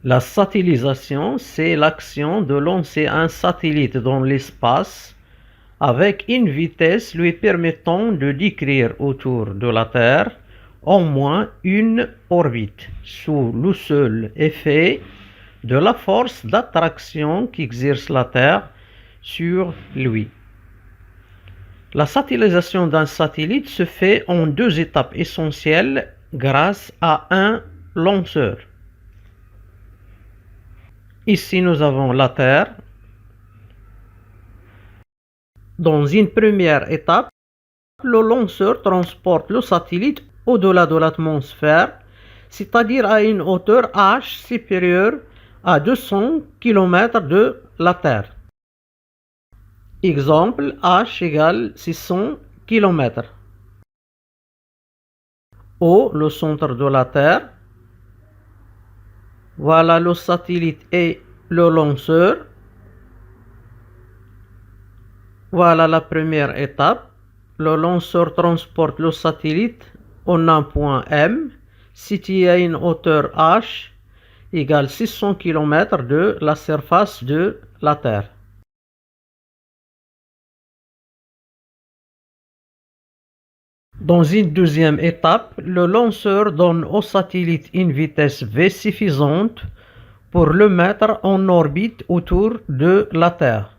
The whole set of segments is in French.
La satellisation, c'est l'action de lancer un satellite dans l'espace avec une vitesse lui permettant de décrire autour de la Terre au moins une orbite, sous le seul effet de la force d'attraction qu'exerce la Terre sur lui. La satellisation d'un satellite se fait en deux étapes essentielles grâce à un lanceur. Ici, nous avons la Terre. Dans une première étape, le lanceur transporte le satellite au-delà de l'atmosphère, c'est-à-dire à une hauteur h supérieure à 200 km de la Terre. Exemple, h égale 600 km. O, le centre de la Terre. Voilà le satellite et le lanceur. Voilà la première étape. Le lanceur transporte le satellite en un point M, situé à une hauteur h égale 600 km de la surface de la Terre. Dans une deuxième étape, le lanceur donne au satellite une vitesse v suffisante pour le mettre en orbite autour de la Terre.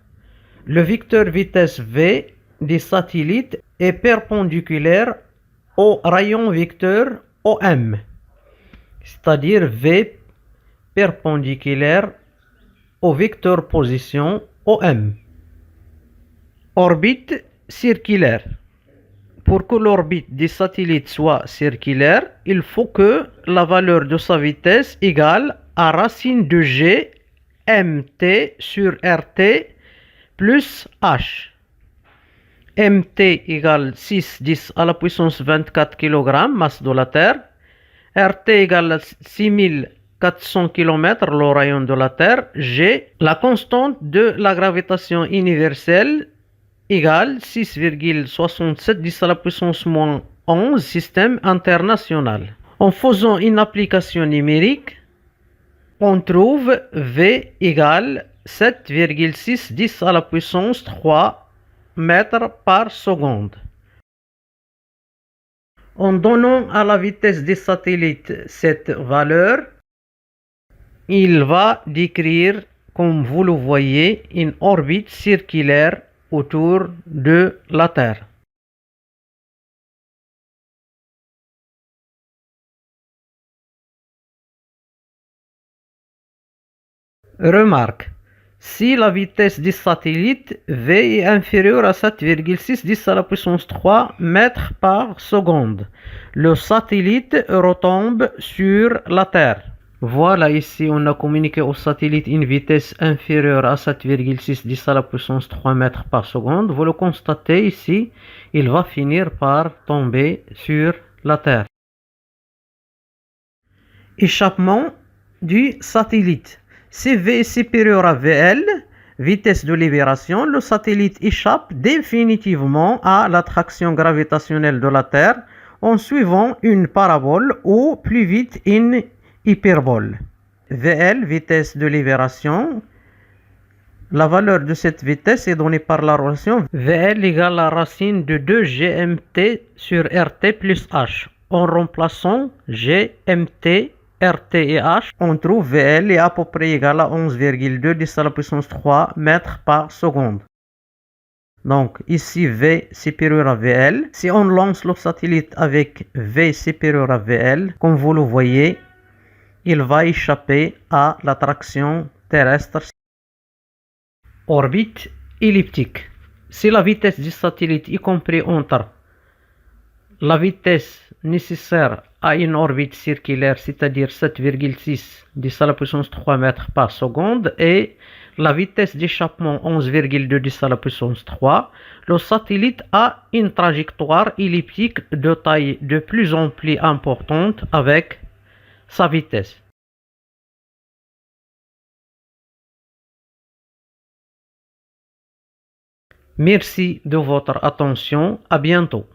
Le vecteur vitesse v des satellites est perpendiculaire au rayon vecteur OM, c'est-à-dire v perpendiculaire au vecteur position OM. Orbite circulaire. Pour que l'orbite des satellites soit circulaire, il faut que la valeur de sa vitesse égale à racine de g mt sur rt plus h. mt égale 6 à la puissance 24 kg, masse de la Terre. rt égale 6400 km, le rayon de la Terre. G, la constante de la gravitation universelle, égale 6,67 10 à la puissance moins 11, système international. En faisant une application numérique, on trouve V égale 7,6 10 à la puissance 3 mètres par seconde. En donnant à la vitesse des satellites cette valeur, il va décrire, comme vous le voyez, une orbite circulaire autour de la Terre. Remarque, si la vitesse du satellite V est inférieure à 7,6 10 à la puissance 3 mètres par seconde, le satellite retombe sur la Terre. Voilà, ici on a communiqué au satellite une vitesse inférieure à 7,6 10 à la puissance 3 mètres par seconde. Vous le constatez ici, il va finir par tomber sur la Terre. Échappement du satellite. Si V est supérieur à VL, vitesse de libération, le satellite échappe définitivement à l'attraction gravitationnelle de la Terre en suivant une parabole ou plus vite une hyperbole. VL, vitesse de libération. La valeur de cette vitesse est donnée par la relation VL égale la racine de 2 GMT sur RT plus H. En remplaçant GMT, RT et H, on trouve VL est à peu près égal à 11,2 10 à la puissance 3 mètres par seconde. Donc ici V supérieur à VL. Si on lance le satellite avec V supérieur à VL, comme vous le voyez, il va échapper à l'attraction terrestre. Orbite elliptique. Si la vitesse du satellite est comprise entre la vitesse nécessaire à une orbite circulaire, c'est-à-dire 7,6 10 à la puissance 3 mètres par seconde, et la vitesse d'échappement 11,2 10 à la puissance 3, le satellite a une trajectoire elliptique de taille de plus en plus importante avec sa vitesse. Merci de votre attention. À bientôt.